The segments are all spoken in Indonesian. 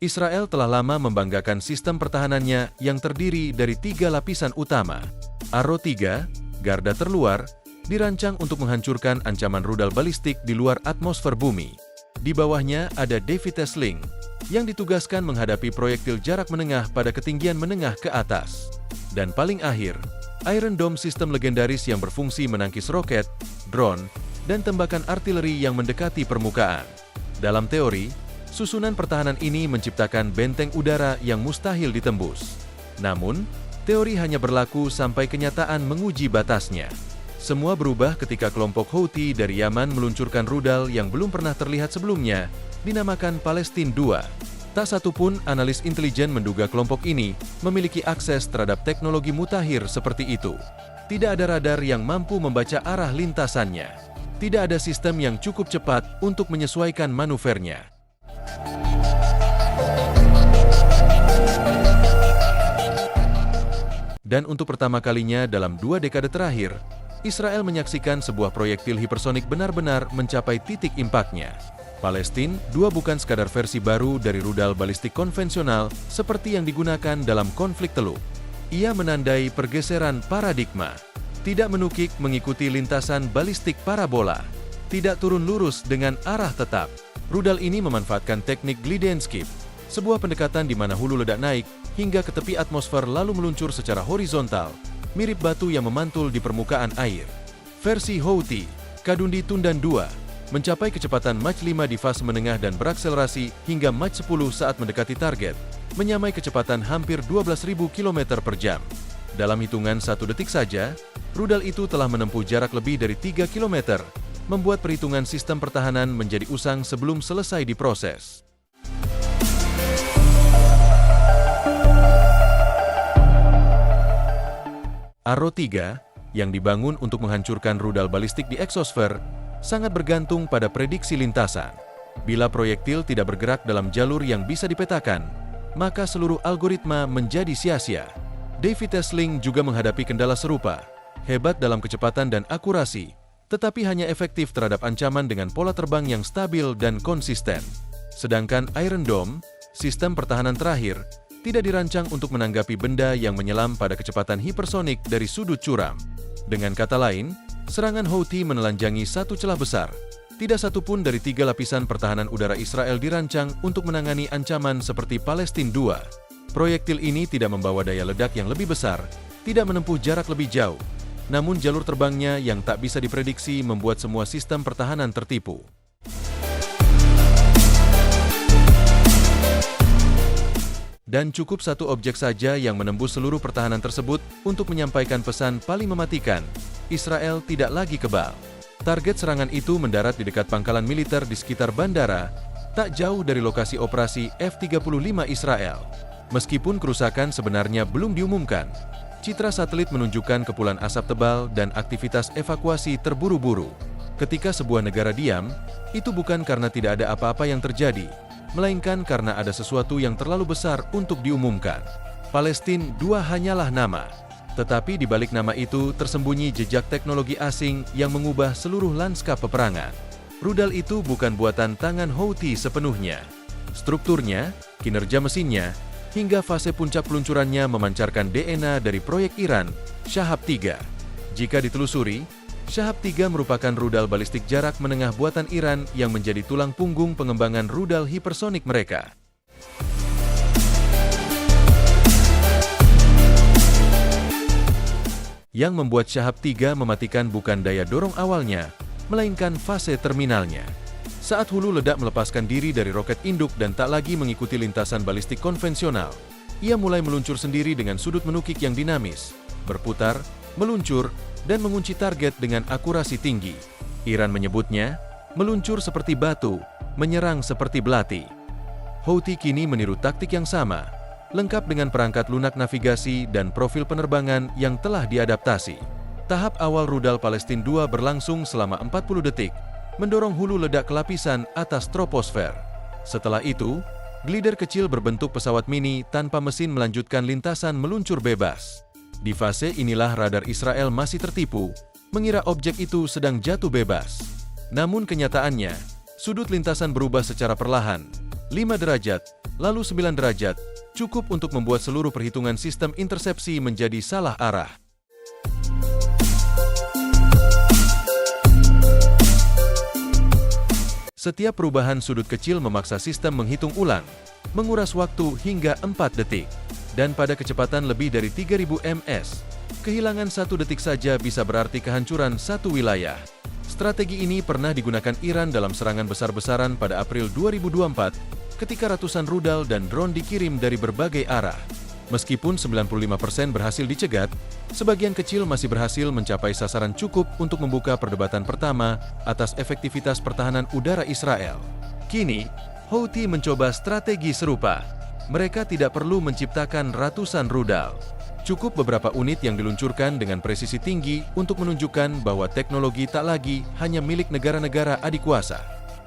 Israel telah lama membanggakan sistem pertahanannya yang terdiri dari 3 lapisan utama. Arrow 3, garda terluar, dirancang untuk menghancurkan ancaman rudal balistik di luar atmosfer bumi. Di bawahnya ada David's Sling, yang ditugaskan menghadapi proyektil jarak menengah pada ketinggian menengah ke atas. Dan paling akhir, Iron Dome, sistem legendaris yang berfungsi menangkis roket, drone, dan tembakan artileri yang mendekati permukaan. Dalam teori, susunan pertahanan ini menciptakan benteng udara yang mustahil ditembus. Namun, teori hanya berlaku sampai kenyataan menguji batasnya. Semua berubah ketika kelompok Houthi dari Yaman meluncurkan rudal yang belum pernah terlihat sebelumnya, dinamakan Palestine II. Tak satupun analis intelijen menduga kelompok ini memiliki akses terhadap teknologi mutakhir seperti itu. Tidak ada radar yang mampu membaca arah lintasannya. Tidak ada sistem yang cukup cepat untuk menyesuaikan manuvernya. Dan untuk pertama kalinya dalam 2 dekade terakhir, Israel menyaksikan sebuah proyektil hipersonik benar-benar mencapai titik impaknya. Palestine II bukan sekadar versi baru dari rudal balistik konvensional seperti yang digunakan dalam konflik Teluk. Ia menandai pergeseran paradigma. Tidak menukik mengikuti lintasan balistik parabola. Tidak turun lurus dengan arah tetap. Rudal ini memanfaatkan teknik Glidenskip, sebuah pendekatan di mana hulu ledak naik hingga ke tepi atmosfer lalu meluncur secara horizontal, mirip batu yang memantul di permukaan air. Versi Houthi, Kadundi Tundan II, mencapai kecepatan Mach 5 di fase menengah dan berakselerasi hingga Mach 10 saat mendekati target, menyamai kecepatan hampir 12.000 km per jam. Dalam hitungan 1 detik saja, rudal itu telah menempuh jarak lebih dari 3 km, membuat perhitungan sistem pertahanan menjadi usang sebelum selesai diproses. Arrow 3, yang dibangun untuk menghancurkan rudal balistik di eksosfer, sangat bergantung pada prediksi lintasan. Bila proyektil tidak bergerak dalam jalur yang bisa dipetakan, maka seluruh algoritma menjadi sia-sia. David's Sling juga menghadapi kendala serupa, hebat dalam kecepatan dan akurasi, tetapi hanya efektif terhadap ancaman dengan pola terbang yang stabil dan konsisten. Sedangkan Iron Dome, sistem pertahanan terakhir, tidak dirancang untuk menanggapi benda yang menyelam pada kecepatan hipersonik dari sudut curam. Dengan kata lain, serangan Houthi menelanjangi satu celah besar. Tidak satupun dari 3 lapisan pertahanan udara Israel dirancang untuk menangani ancaman seperti Palestine II. Proyektil ini tidak membawa daya ledak yang lebih besar, tidak menempuh jarak lebih jauh. Namun jalur terbangnya yang tak bisa diprediksi membuat semua sistem pertahanan tertipu. Dan cukup satu objek saja yang menembus seluruh pertahanan tersebut untuk menyampaikan pesan paling mematikan, Israel tidak lagi kebal. Target serangan itu mendarat di dekat pangkalan militer di sekitar bandara, tak jauh dari lokasi operasi F-35 Israel. Meskipun kerusakan sebenarnya belum diumumkan, citra satelit menunjukkan kepulan asap tebal dan aktivitas evakuasi terburu-buru. Ketika sebuah negara diam, itu bukan karena tidak ada apa-apa yang terjadi, melainkan karena ada sesuatu yang terlalu besar untuk diumumkan. Palestine II hanyalah nama, tetapi di balik nama itu tersembunyi jejak teknologi asing yang mengubah seluruh lanskap peperangan. Rudal itu bukan buatan tangan Houthi sepenuhnya. Strukturnya, kinerja mesinnya, hingga fase puncak peluncurannya memancarkan DNA dari proyek Iran, Shahab 3. Jika ditelusuri, Shahab 3 merupakan rudal balistik jarak menengah buatan Iran yang menjadi tulang punggung pengembangan rudal hipersonik mereka. Yang membuat Shahab 3 mematikan bukan daya dorong awalnya, melainkan fase terminalnya. Saat hulu ledak melepaskan diri dari roket induk dan tak lagi mengikuti lintasan balistik konvensional, ia mulai meluncur sendiri dengan sudut menukik yang dinamis, berputar, meluncur, dan mengunci target dengan akurasi tinggi. Iran menyebutnya, meluncur seperti batu, menyerang seperti belati. Houthi kini meniru taktik yang sama, lengkap dengan perangkat lunak navigasi dan profil penerbangan yang telah diadaptasi. Tahap awal rudal Palestine II berlangsung selama 40 detik, mendorong hulu ledak ke lapisan atas troposfer. Setelah itu, glider kecil berbentuk pesawat mini tanpa mesin melanjutkan lintasan meluncur bebas. Di fase inilah radar Israel masih tertipu, mengira objek itu sedang jatuh bebas. Namun kenyataannya, sudut lintasan berubah secara perlahan. 5 derajat, lalu 9 derajat, cukup untuk membuat seluruh perhitungan sistem intersepsi menjadi salah arah. Setiap perubahan sudut kecil memaksa sistem menghitung ulang, menguras waktu hingga 4 detik. Dan pada kecepatan lebih dari 3000 ms, kehilangan 1 detik saja bisa berarti kehancuran satu wilayah. Strategi ini pernah digunakan Iran dalam serangan besar-besaran pada April 2024, ketika ratusan rudal dan drone dikirim dari berbagai arah. Meskipun 95% berhasil dicegat, sebagian kecil masih berhasil mencapai sasaran cukup untuk membuka perdebatan pertama atas efektivitas pertahanan udara Israel. Kini, Houthi mencoba strategi serupa. Mereka tidak perlu menciptakan ratusan rudal. Cukup beberapa unit yang diluncurkan dengan presisi tinggi untuk menunjukkan bahwa teknologi tak lagi hanya milik negara-negara adikuasa.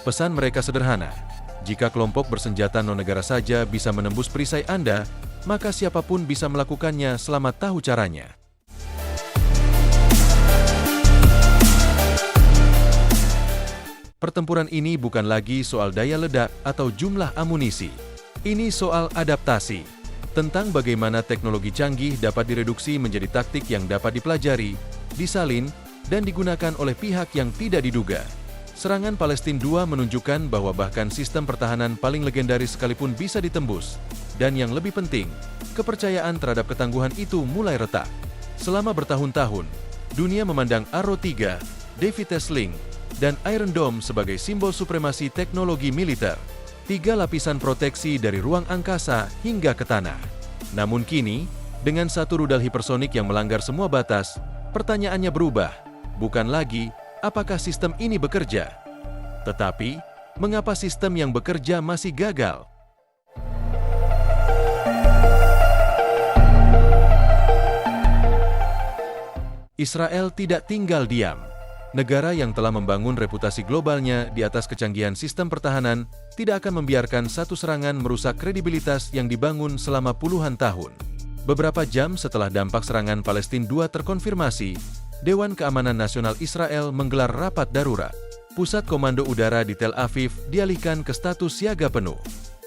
Pesan mereka sederhana. Jika kelompok bersenjata non-negara saja bisa menembus perisai Anda, maka siapapun bisa melakukannya selama tahu caranya. Pertempuran ini bukan lagi soal daya ledak atau jumlah amunisi. Ini soal adaptasi. Tentang bagaimana teknologi canggih dapat direduksi menjadi taktik yang dapat dipelajari, disalin, dan digunakan oleh pihak yang tidak diduga. Serangan Palestina II menunjukkan bahwa bahkan sistem pertahanan paling legendaris sekalipun bisa ditembus. Dan yang lebih penting, kepercayaan terhadap ketangguhan itu mulai retak. Selama bertahun-tahun, dunia memandang Arrow 3, David's Sling, dan Iron Dome sebagai simbol supremasi teknologi militer. 3 lapisan proteksi dari ruang angkasa hingga ke tanah. Namun kini, dengan 1 rudal hipersonik yang melanggar semua batas, pertanyaannya berubah. Bukan lagi, apakah sistem ini bekerja? Tetapi, mengapa sistem yang bekerja masih gagal? Israel tidak tinggal diam. Negara yang telah membangun reputasi globalnya di atas kecanggihan sistem pertahanan tidak akan membiarkan satu serangan merusak kredibilitas yang dibangun selama puluhan tahun. Beberapa jam setelah dampak serangan Palestina II terkonfirmasi, Dewan Keamanan Nasional Israel menggelar rapat darurat. Pusat Komando Udara di Tel Aviv dialihkan ke status siaga penuh.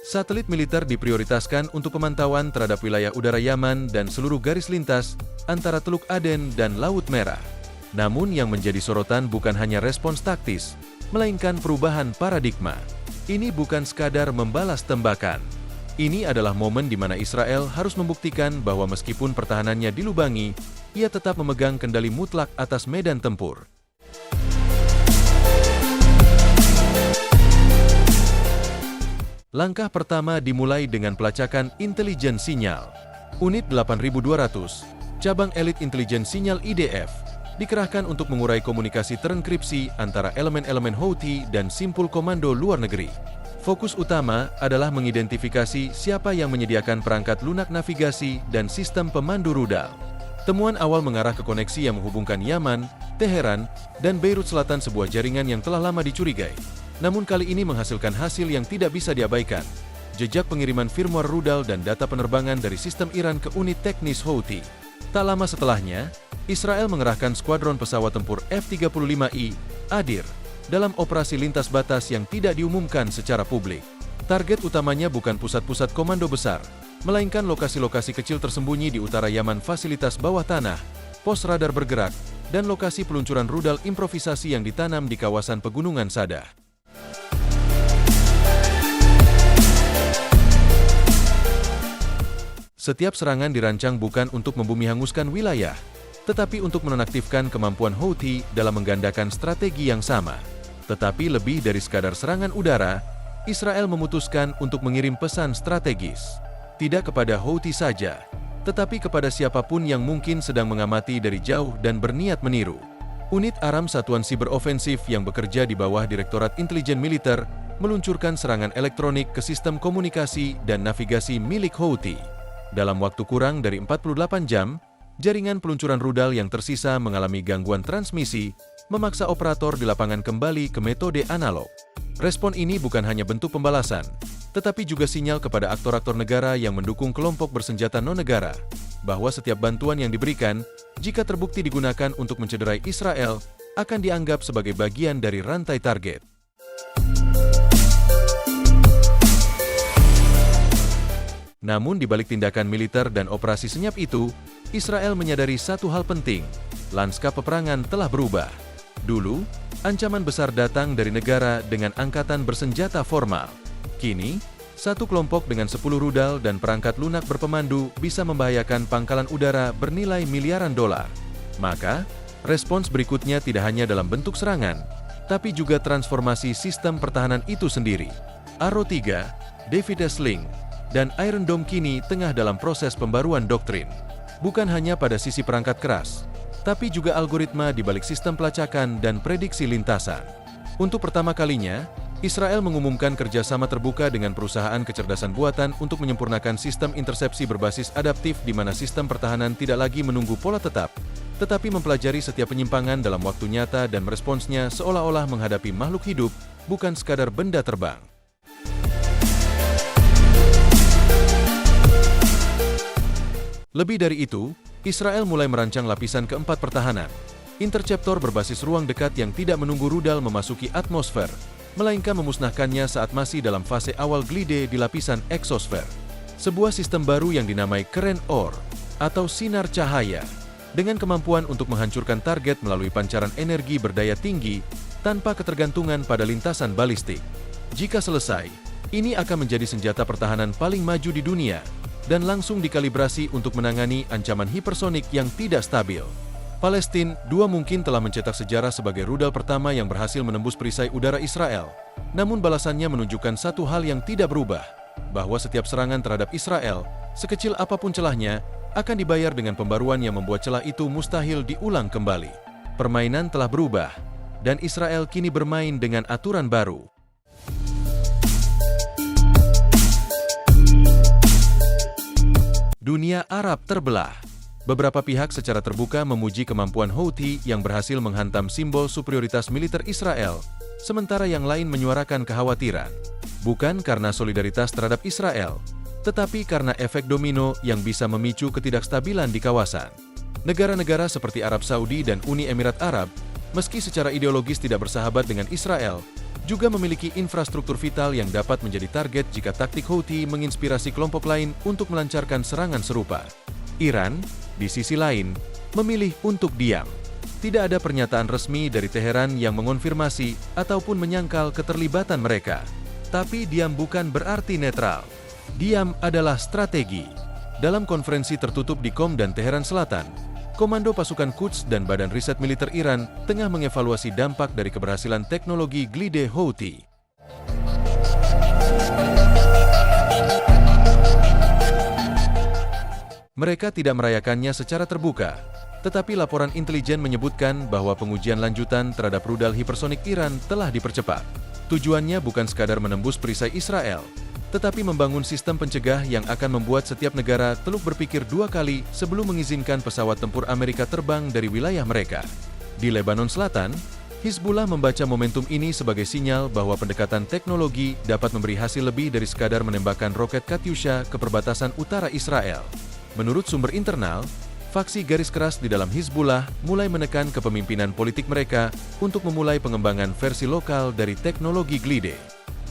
Satelit militer diprioritaskan untuk pemantauan terhadap wilayah udara Yaman dan seluruh garis lintas antara Teluk Aden dan Laut Merah. Namun yang menjadi sorotan bukan hanya respons taktis, melainkan perubahan paradigma. Ini bukan sekadar membalas tembakan. Ini adalah momen di mana Israel harus membuktikan bahwa meskipun pertahanannya dilubangi, ia tetap memegang kendali mutlak atas medan tempur. Langkah pertama dimulai dengan pelacakan intelijen sinyal. Unit 8200, cabang elit intelijen sinyal IDF, dikerahkan untuk mengurai komunikasi terenkripsi antara elemen-elemen Houthi dan simpul komando luar negeri. Fokus utama adalah mengidentifikasi siapa yang menyediakan perangkat lunak navigasi dan sistem pemandu rudal. Temuan awal mengarah ke koneksi yang menghubungkan Yaman, Teheran, dan Beirut Selatan, sebuah jaringan yang telah lama dicurigai. Namun kali ini menghasilkan hasil yang tidak bisa diabaikan. Jejak pengiriman firmware rudal dan data penerbangan dari sistem Iran ke unit teknis Houthi. Tak lama setelahnya, Israel mengerahkan skuadron pesawat tempur F-35I, Adir, dalam operasi lintas batas yang tidak diumumkan secara publik. Target utamanya bukan pusat-pusat komando besar, melainkan lokasi-lokasi kecil tersembunyi di utara Yaman, fasilitas bawah tanah, pos radar bergerak, dan lokasi peluncuran rudal improvisasi yang ditanam di kawasan pegunungan Sadah. Setiap serangan dirancang bukan untuk membumi hanguskan wilayah, tetapi untuk menonaktifkan kemampuan Houthi dalam menggandakan strategi yang sama. Tetapi lebih dari sekadar serangan udara, Israel memutuskan untuk mengirim pesan strategis. Tidak kepada Houthi saja, tetapi kepada siapapun yang mungkin sedang mengamati dari jauh dan berniat meniru. Unit Aram Satuan Siber Ofensif yang bekerja di bawah Direktorat Intelijen Militer meluncurkan serangan elektronik ke sistem komunikasi dan navigasi milik Houthi. Dalam waktu kurang dari 48 jam, jaringan peluncuran rudal yang tersisa mengalami gangguan transmisi, memaksa operator di lapangan kembali ke metode analog. Respon ini bukan hanya bentuk pembalasan, tetapi juga sinyal kepada aktor-aktor negara yang mendukung kelompok bersenjata non-negara, bahwa setiap bantuan yang diberikan, jika terbukti digunakan untuk mencederai Israel, akan dianggap sebagai bagian dari rantai target. Namun di balik tindakan militer dan operasi senyap itu, Israel menyadari satu hal penting, lanskap peperangan telah berubah. Dulu, ancaman besar datang dari negara dengan angkatan bersenjata formal. Kini, satu kelompok dengan 10 rudal dan perangkat lunak berpemandu bisa membahayakan pangkalan udara bernilai miliaran dolar. Maka, respons berikutnya tidak hanya dalam bentuk serangan, tapi juga transformasi sistem pertahanan itu sendiri. Arrow 3, David's Sling, dan Iron Dome kini tengah dalam proses pembaruan doktrin. Bukan hanya pada sisi perangkat keras, tapi juga algoritma di balik sistem pelacakan dan prediksi lintasan. Untuk pertama kalinya, Israel mengumumkan kerjasama terbuka dengan perusahaan kecerdasan buatan untuk menyempurnakan sistem intersepsi berbasis adaptif di mana sistem pertahanan tidak lagi menunggu pola tetap, tetapi mempelajari setiap penyimpangan dalam waktu nyata dan meresponsnya seolah-olah menghadapi makhluk hidup, bukan sekadar benda terbang. Lebih dari itu, Israel mulai merancang lapisan keempat pertahanan. Interceptor berbasis ruang dekat yang tidak menunggu rudal memasuki atmosfer, melainkan memusnahkannya saat masih dalam fase awal glide di lapisan eksosfer. Sebuah sistem baru yang dinamai Keren Or, atau sinar cahaya, dengan kemampuan untuk menghancurkan target melalui pancaran energi berdaya tinggi, tanpa ketergantungan pada lintasan balistik. Jika selesai, ini akan menjadi senjata pertahanan paling maju di dunia, dan langsung dikalibrasi untuk menangani ancaman hipersonik yang tidak stabil. Palestina mungkin telah mencetak sejarah sebagai rudal pertama yang berhasil menembus perisai udara Israel. Namun balasannya menunjukkan satu hal yang tidak berubah, bahwa setiap serangan terhadap Israel, sekecil apapun celahnya, akan dibayar dengan pembaruan yang membuat celah itu mustahil diulang kembali. Permainan telah berubah, dan Israel kini bermain dengan aturan baru. Dunia Arab terbelah. Beberapa pihak secara terbuka memuji kemampuan Houthi yang berhasil menghantam simbol superioritas militer Israel, sementara yang lain menyuarakan kekhawatiran. Bukan karena solidaritas terhadap Israel, tetapi karena efek domino yang bisa memicu ketidakstabilan di kawasan. Negara-negara seperti Arab Saudi dan Uni Emirat Arab, meski secara ideologis tidak bersahabat dengan Israel, juga memiliki infrastruktur vital yang dapat menjadi target jika taktik Houthi menginspirasi kelompok lain untuk melancarkan serangan serupa. Iran, di sisi lain, memilih untuk diam. Tidak ada pernyataan resmi dari Teheran yang mengonfirmasi ataupun menyangkal keterlibatan mereka. Tapi diam bukan berarti netral. Diam adalah strategi. Dalam konferensi tertutup di Qom dan Teheran Selatan, Komando Pasukan Quds dan Badan Riset Militer Iran tengah mengevaluasi dampak dari keberhasilan teknologi glide Houthi. Mereka tidak merayakannya secara terbuka, tetapi laporan intelijen menyebutkan bahwa pengujian lanjutan terhadap rudal hipersonik Iran telah dipercepat. Tujuannya bukan sekadar menembus perisai Israel, tetapi membangun sistem pencegah yang akan membuat setiap negara teluk berpikir dua kali sebelum mengizinkan pesawat tempur Amerika terbang dari wilayah mereka. Di Lebanon Selatan, Hizbullah membaca momentum ini sebagai sinyal bahwa pendekatan teknologi dapat memberi hasil lebih dari sekadar menembakkan roket Katyusha ke perbatasan utara Israel. Menurut sumber internal, faksi garis keras di dalam Hizbullah mulai menekan kepemimpinan politik mereka untuk memulai pengembangan versi lokal dari teknologi glide.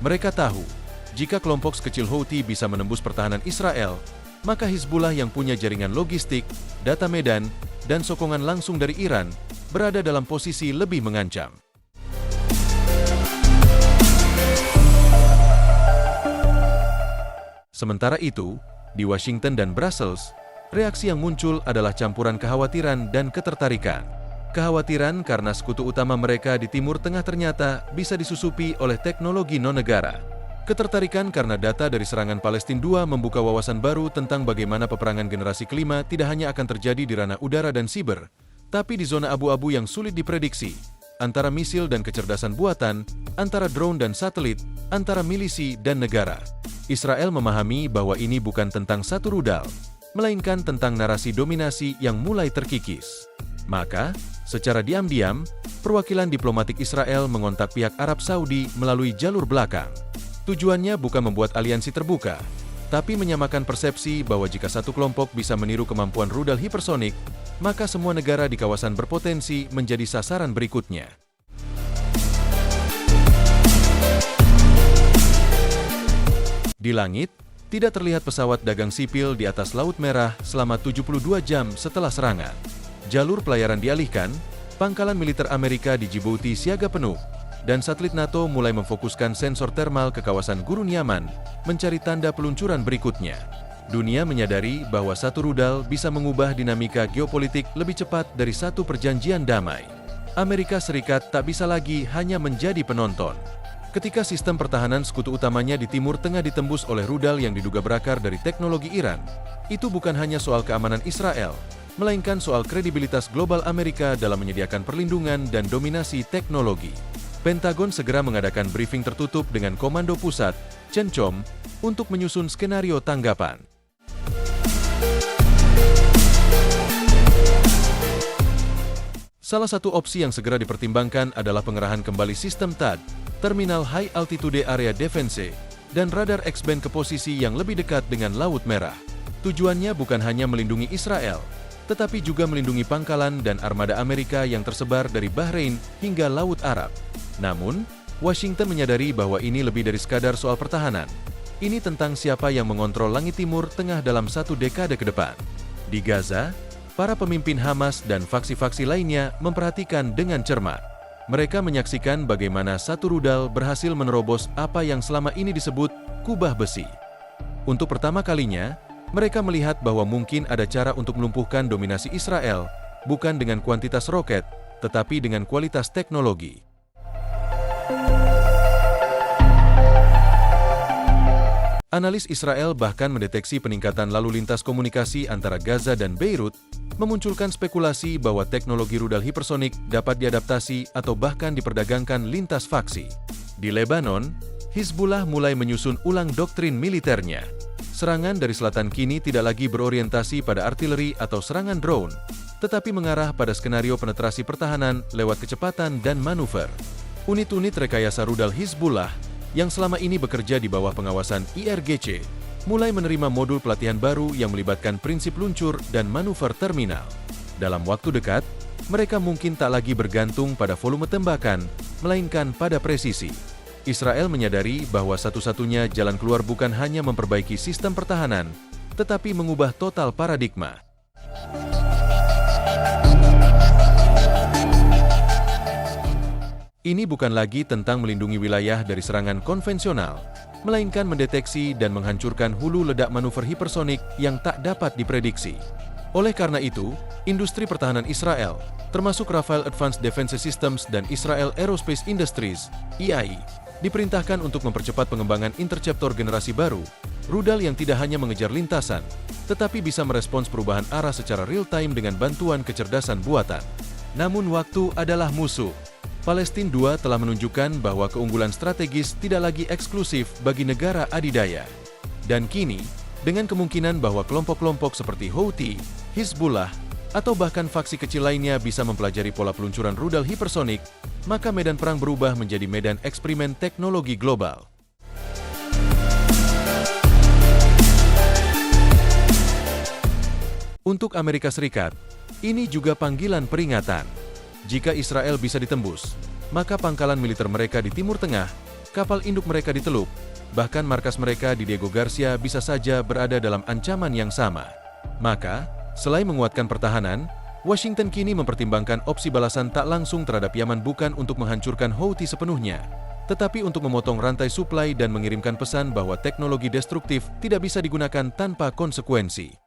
Mereka tahu, jika kelompok sekecil Houthi bisa menembus pertahanan Israel, maka Hizbullah yang punya jaringan logistik, data medan, dan sokongan langsung dari Iran berada dalam posisi lebih mengancam. Sementara itu, di Washington dan Brussels, reaksi yang muncul adalah campuran kekhawatiran dan ketertarikan. Kekhawatiran karena sekutu utama mereka di Timur Tengah ternyata bisa disusupi oleh teknologi non-negara. Ketertarikan karena data dari serangan Palestina 2 membuka wawasan baru tentang bagaimana peperangan generasi kelima tidak hanya akan terjadi di ranah udara dan siber, tapi di zona abu-abu yang sulit diprediksi, antara misil dan kecerdasan buatan, antara drone dan satelit, antara milisi dan negara. Israel memahami bahwa ini bukan tentang satu rudal, melainkan tentang narasi dominasi yang mulai terkikis. Maka, secara diam-diam, perwakilan diplomatik Israel mengontak pihak Arab Saudi melalui jalur belakang. Tujuannya bukan membuat aliansi terbuka, tapi menyamakan persepsi bahwa jika satu kelompok bisa meniru kemampuan rudal hipersonik, maka semua negara di kawasan berpotensi menjadi sasaran berikutnya. Di langit, Tidak terlihat pesawat dagang sipil di atas Laut Merah selama 72 jam setelah serangan. Jalur pelayaran dialihkan, pangkalan militer Amerika di Djibouti siaga penuh, dan satelit NATO mulai memfokuskan sensor termal ke kawasan Gurun Yaman, mencari tanda peluncuran berikutnya. Dunia menyadari bahwa satu rudal bisa mengubah dinamika geopolitik lebih cepat dari satu perjanjian damai. Amerika Serikat tak bisa lagi hanya menjadi penonton. Ketika sistem pertahanan sekutu utamanya di Timur Tengah ditembus oleh rudal yang diduga berakar dari teknologi Iran, itu bukan hanya soal keamanan Israel, melainkan soal kredibilitas global Amerika dalam menyediakan perlindungan dan dominasi teknologi. Pentagon segera mengadakan briefing tertutup dengan Komando Pusat, CENTCOM, untuk menyusun skenario tanggapan. Salah satu opsi yang segera dipertimbangkan adalah pengerahan kembali sistem THAAD, Terminal High Altitude Area Defense, dan radar X-band ke posisi yang lebih dekat dengan Laut Merah. Tujuannya bukan hanya melindungi Israel, tetapi juga melindungi pangkalan dan armada Amerika yang tersebar dari Bahrain hingga Laut Arab. Namun, Washington menyadari bahwa ini lebih dari sekadar soal pertahanan. Ini tentang siapa yang mengontrol langit Timur Tengah dalam satu dekade ke depan. Di Gaza, para pemimpin Hamas dan faksi-faksi lainnya memperhatikan dengan cermat. Mereka menyaksikan bagaimana satu rudal berhasil menerobos apa yang selama ini disebut kubah besi. Untuk pertama kalinya, mereka melihat bahwa mungkin ada cara untuk melumpuhkan dominasi Israel, bukan dengan kuantitas roket, tetapi dengan kualitas teknologi. Analis Israel bahkan mendeteksi peningkatan lalu lintas komunikasi antara Gaza dan Beirut, memunculkan spekulasi bahwa teknologi rudal hipersonik dapat diadaptasi atau bahkan diperdagangkan lintas faksi. Di Lebanon, Hizbullah mulai menyusun ulang doktrin militernya. Serangan dari selatan kini tidak lagi berorientasi pada artileri atau serangan drone, tetapi mengarah pada skenario penetrasi pertahanan lewat kecepatan dan manuver. Unit-unit rekayasa rudal Hizbullah yang selama ini bekerja di bawah pengawasan IRGC, mulai menerima modul pelatihan baru yang melibatkan prinsip luncur dan manuver terminal. Dalam waktu dekat, mereka mungkin tak lagi bergantung pada volume tembakan, melainkan pada presisi. Israel menyadari bahwa satu-satunya jalan keluar bukan hanya memperbaiki sistem pertahanan, tetapi mengubah total paradigma. Ini bukan lagi tentang melindungi wilayah dari serangan konvensional, melainkan mendeteksi dan menghancurkan hulu ledak manuver hipersonik yang tak dapat diprediksi. Oleh karena itu, industri pertahanan Israel, termasuk Rafael Advanced Defense Systems dan Israel Aerospace Industries, IAI, diperintahkan untuk mempercepat pengembangan interceptor generasi baru, rudal yang tidak hanya mengejar lintasan, tetapi bisa merespons perubahan arah secara real-time dengan bantuan kecerdasan buatan. Namun waktu adalah musuh. Palestina II telah menunjukkan bahwa keunggulan strategis tidak lagi eksklusif bagi negara adidaya. Dan kini, dengan kemungkinan bahwa kelompok-kelompok seperti Houthi, Hizbullah, atau bahkan faksi kecil lainnya bisa mempelajari pola peluncuran rudal hipersonik, maka medan perang berubah menjadi medan eksperimen teknologi global. Untuk Amerika Serikat, ini juga panggilan peringatan. Jika Israel bisa ditembus, maka pangkalan militer mereka di Timur Tengah, kapal induk mereka di Teluk, bahkan markas mereka di Diego Garcia bisa saja berada dalam ancaman yang sama. Maka, selain menguatkan pertahanan, Washington kini mempertimbangkan opsi balasan tak langsung terhadap Yaman bukan untuk menghancurkan Houthi sepenuhnya, tetapi untuk memotong rantai suplai dan mengirimkan pesan bahwa teknologi destruktif tidak bisa digunakan tanpa konsekuensi.